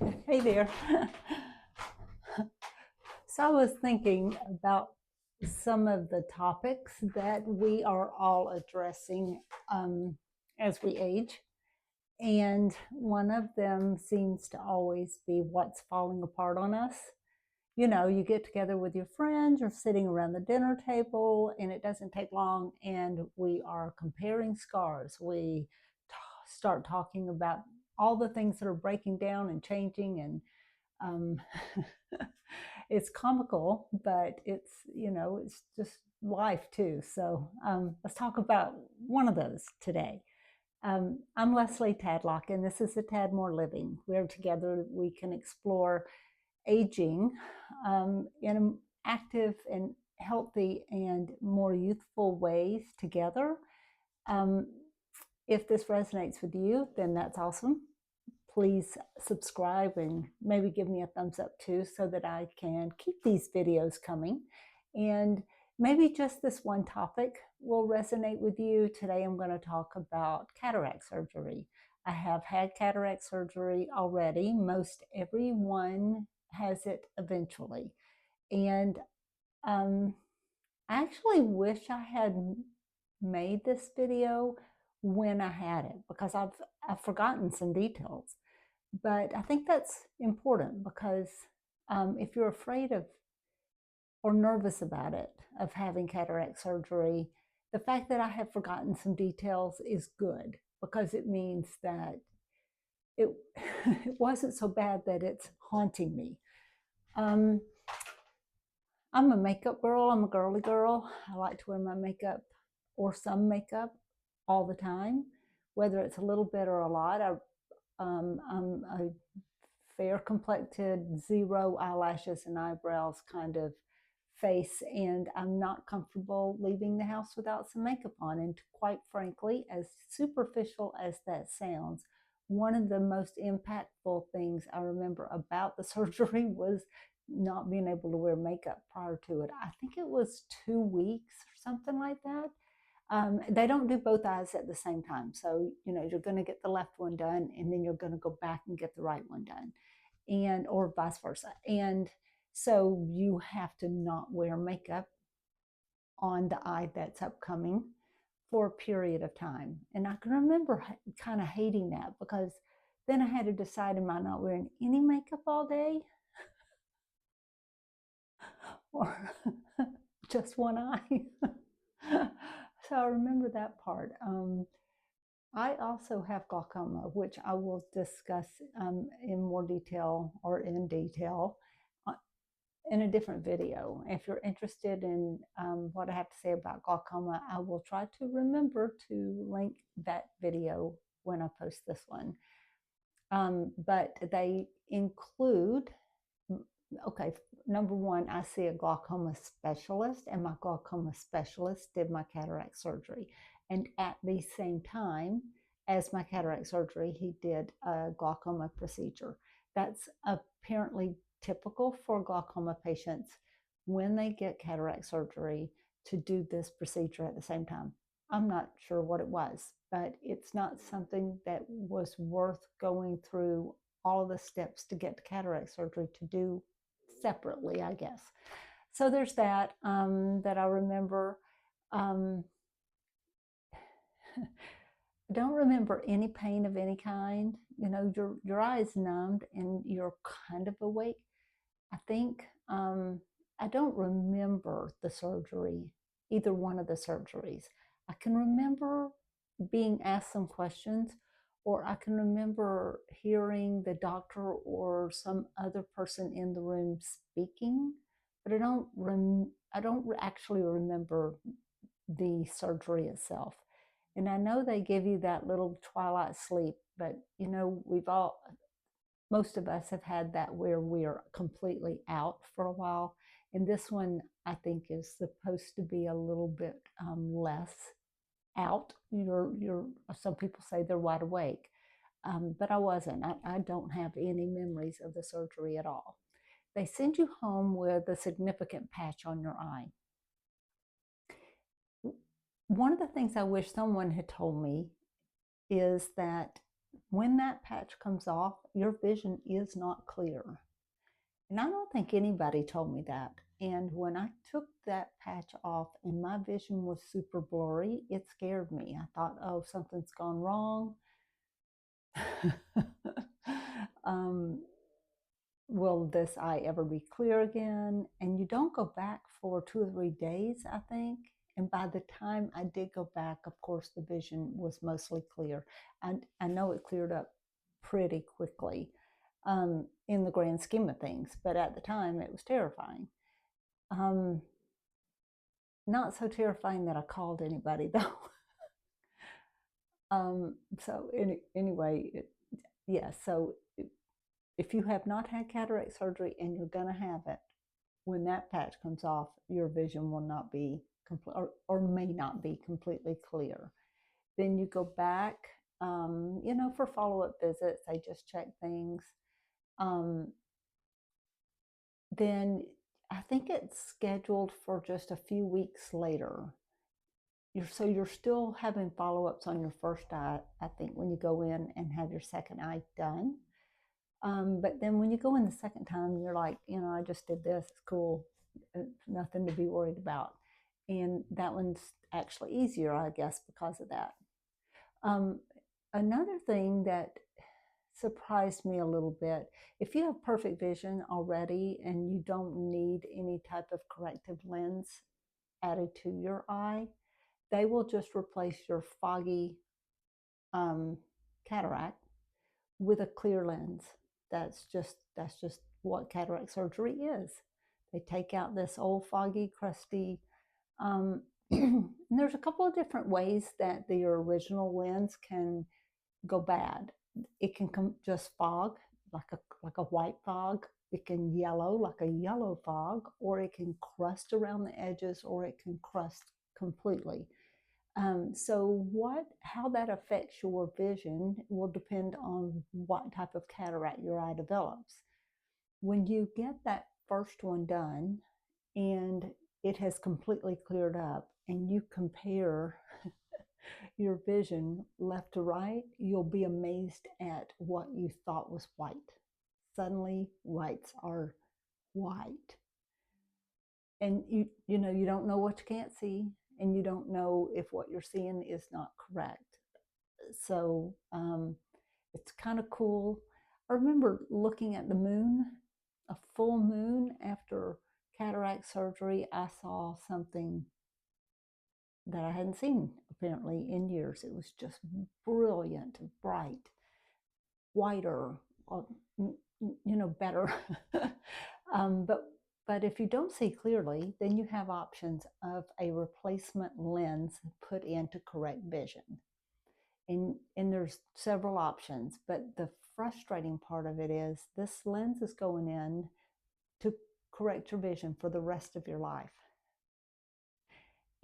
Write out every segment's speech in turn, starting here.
Hey there. So I was thinking about some of the topics that we are all addressing as we age. And one of them seems to always be what's falling apart on us. You know, you get together with your friends, you're sitting around the dinner table, and it doesn't take long, and we are comparing scars. We start talking about all the things that are breaking down and changing, and um, it's comical, but it's just life too. So let's talk about one of those today. I'm Leslie Tadlock, and this is the Tad More Living, where together we can explore aging in active and healthy and more youthful ways together. Um, if this resonates with you, then that's awesome. Please subscribe and maybe give me a thumbs up too so that I can keep these videos coming. And maybe just this one topic will resonate with you. Today I'm going to talk about cataract surgery. I have had cataract surgery already. Most everyone has it eventually. And I actually wish I had made this video when I had it because I've forgotten some details. But I think that's important because if you're afraid of or nervous about it, of having cataract surgery, the fact that I have forgotten some details is good because it means that it, it wasn't so bad that it's haunting me. I'm a makeup girl. I'm a girly girl. I like to wear my makeup or some makeup all the time, whether it's a little bit or a lot. I'm a fair complected, zero eyelashes and eyebrows kind of face, and I'm not comfortable leaving the house without some makeup on. And quite frankly, as superficial as that sounds, one of the most impactful things I remember about the surgery was not being able to wear makeup prior to it. I think it was 2 weeks or something like that. They don't do both eyes at the same time. So, you're going to get the left one done and then you're going to go back and get the right one done, and or vice versa. And so you have to not wear makeup on the eye that's upcoming for a period of time. And I can remember kind of hating that because then I had to decide, am I not wearing any makeup all day or just one eye? So I remember that part. I also have glaucoma, which I will discuss in more detail or in detail in a different video. If you're interested in what I have to say about glaucoma, I will try to remember to link that video when I post this one. But they include, okay, number one, I see a glaucoma specialist, and my glaucoma specialist did my cataract surgery. And at the same time as my cataract surgery, he did a glaucoma procedure. That's apparently typical for glaucoma patients when they get cataract surgery to do this procedure at the same time. I'm not sure what it was, but it's not something that was worth going through all of the steps to get cataract surgery to do separately, I guess. So there's that that I remember. Um, I don't remember any pain of any kind. Your eye is numbed and you're kind of awake. I think I don't remember the surgery, either one of the surgeries. I can remember being asked some questions, or I can remember hearing the doctor or some other person in the room speaking, but I don't actually remember the surgery itself. And I know they give you that little twilight sleep, but most of us have had that where we're completely out for a while. And this one, I think, is supposed to be a little bit less out. Some people say they're wide awake, but I wasn't. I don't have any memories of the surgery at all. They send you home with a significant patch on your eye. One of the things I wish someone had told me is that when that patch comes off, your vision is not clear. And I don't think anybody told me that. And when I took that patch off and my vision was super blurry, it scared me. I thought, oh, something's gone wrong. Will this eye ever be clear again? And you don't go back for 2 or 3 days, I think. And by the time I did go back, of course, the vision was mostly clear. I know it cleared up pretty quickly in the grand scheme of things, but at the time it was terrifying. Not so terrifying that I called anybody, though. Anyway, so if you have not had cataract surgery and you're going to have it, when that patch comes off, your vision will not be or may not be completely clear. Then you go back, for follow-up visits. They just check things. Then I think it's scheduled for just a few weeks later. So you're still having follow-ups on your first eye, I think, when you go in and have your second eye done. But then when you go in the second time, you're like, I just did this, it's cool, it's nothing to be worried about. And that one's actually easier, I guess, because of that. Another thing that surprised me a little bit, if you have perfect vision already and you don't need any type of corrective lens added to your eye, they will just replace your foggy cataract with a clear lens. That's just what cataract surgery is. They take out this old foggy, crusty. And there's a couple of different ways that the original lens can go bad. It can just fog, like a white fog. It can yellow, like a yellow fog, or it can crust around the edges, or it can crust completely. So how that affects your vision will depend on what type of cataract your eye develops. When you get that first one done and it has completely cleared up and you compare your vision left to right, you'll be amazed at what you thought was white. Suddenly, whites are white. And you don't know what you can't see, and you don't know if what you're seeing is not correct. So it's kind of cool. I remember looking at the moon, a full moon after cataract surgery. I saw something that I hadn't seen apparently in years. It was just brilliant, bright, whiter, better. But if you don't see clearly, then you have options of a replacement lens put in to correct vision. And there's several options, but the frustrating part of it is this lens is going in to correct your vision for the rest of your life.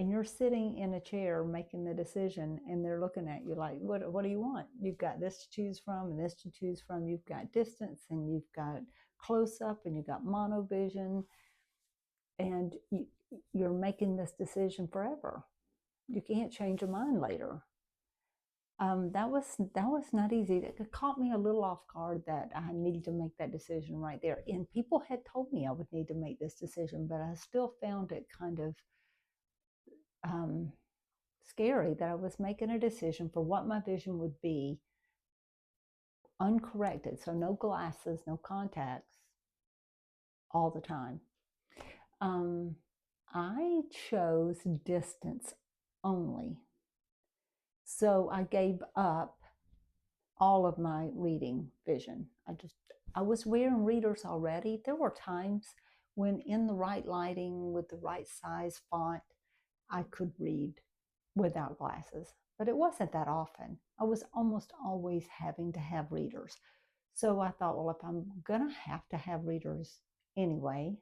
And you're sitting in a chair making the decision, and they're looking at you like, what do you want? You've got this to choose from and this to choose from. You've got distance and you've got close up and you've got monovision, and you're making this decision forever. You can't change your mind later. That was not easy. It caught me a little off guard that I needed to make that decision right there. And people had told me I would need to make this decision, but I still found it kind of scary that I was making a decision for what my vision would be uncorrected. So no glasses, no contacts all the time. I chose distance only. So I gave up all of my reading vision. I was wearing readers already. There were times when in the right lighting with the right size font, I could read without glasses, but it wasn't that often. I was almost always having to have readers. So I thought, well, if I'm gonna have to have readers anyway,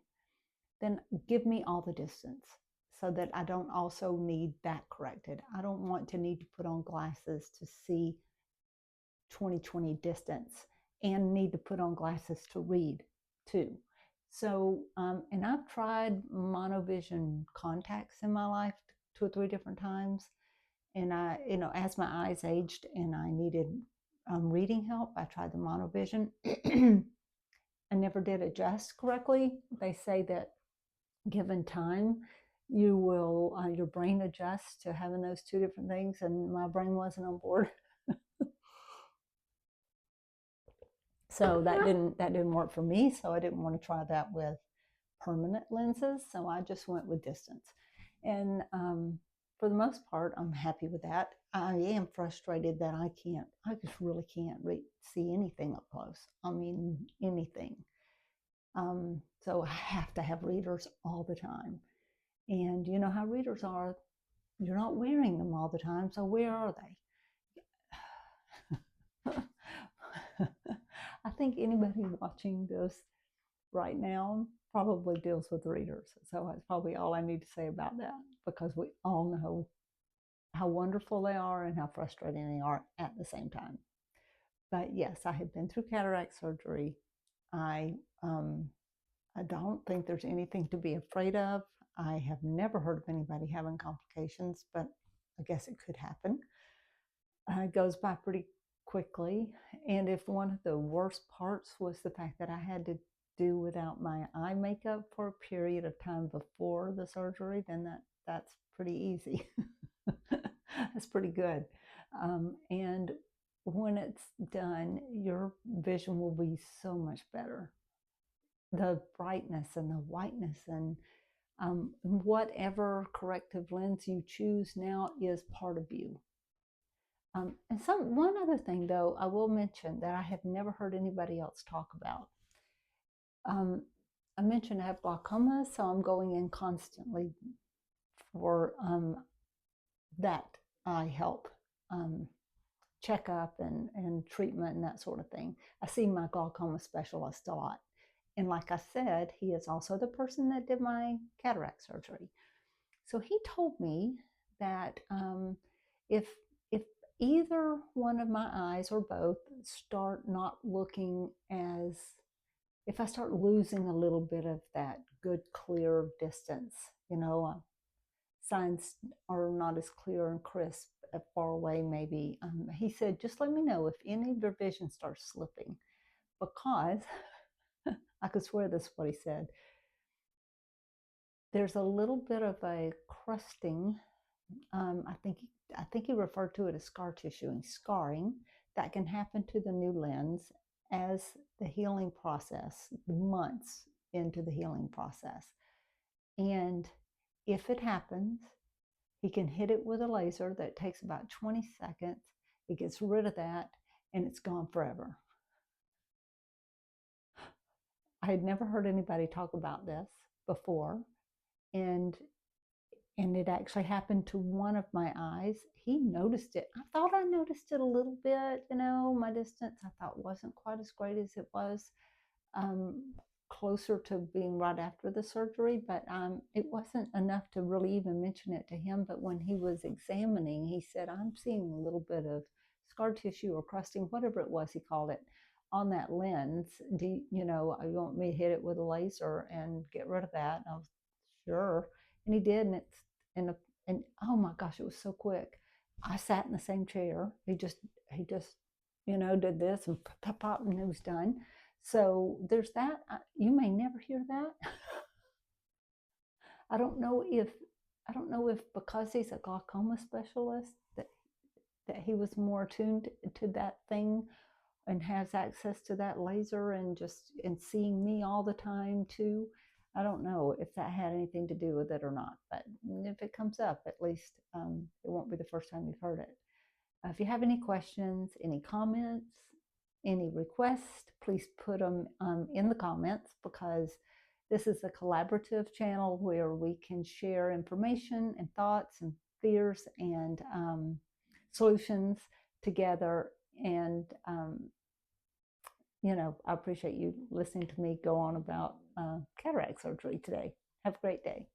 then give me all the distance so that I don't also need that corrected. I don't want to need to put on glasses to see 20/20 distance and need to put on glasses to read too. So, and I've tried monovision contacts in my life 2 or 3 different times. And as my eyes aged and I needed reading help. I tried the monovision. I never did adjust correctly. They say that given time, you will your brain adjusts to having those two different things, and my brain wasn't on board. So that didn't work for me. So I didn't want to try that with permanent lenses. So I just went with distance, and for the most part, I'm happy with that. I am frustrated that I just really can't see anything up close. I mean, anything. So I have to have readers all the time. And you know how readers are, you're not wearing them all the time, so where are they? I think anybody watching this right now probably deals with readers. So that's probably all I need to say about that, because we all know how wonderful they are and how frustrating they are at the same time. But yes, I have been through cataract surgery. I don't think there's anything to be afraid of. I have never heard of anybody having complications, but I guess it could happen. It goes by pretty quickly. And if one of the worst parts was the fact that I had to do without my eye makeup for a period of time before the surgery, then that's pretty easy. That's pretty good. And when it's done, your vision will be so much better. The brightness and the whiteness and whatever corrective lens you choose now is part of you. And one other thing, though, I will mention that I have never heard anybody else talk about. I mentioned I have glaucoma, so I'm going in constantly for that eye help, checkup and treatment and that sort of thing. I see my glaucoma specialist a lot. And like I said, he is also the person that did my cataract surgery. So he told me that if either one of my eyes or both start not looking as, if I start losing a little bit of that good clear distance, signs are not as clear and crisp far away maybe, he said, just let me know if any of your vision starts slipping, because I could swear this is what he said. There's a little bit of a crusting. I think he referred to it as scar tissue and scarring that can happen to the new lens as the healing process, months into the healing process. And if it happens, he can hit it with a laser that takes about 20 seconds. It gets rid of that, and it's gone forever. I had never heard anybody talk about this before, and it actually happened to one of my eyes. He noticed it. I thought I noticed it a little bit, my distance I thought wasn't quite as great as it was closer to being right after the surgery, but it wasn't enough to really even mention it to him. But when he was examining, he said, I'm seeing a little bit of scar tissue or crusting, whatever it was he called it, on that lens. Do you want me to hit it with a laser and get rid of that? And I was sure, and he did, and oh my gosh, it was so quick. I sat in the same chair. He just did this and pop pop, and it was done. So there's that. You may never hear that. I don't know if because he's a glaucoma specialist that he was more attuned to that thing and has access to that laser and seeing me all the time too. I don't know if that had anything to do with it or not, but if it comes up, at least it won't be the first time you've heard it. If you have any questions, any comments, any requests, please put them in the comments, because this is a collaborative channel where we can share information and thoughts and fears and solutions together. And I appreciate you listening to me go on about cataract surgery today. Have a great day.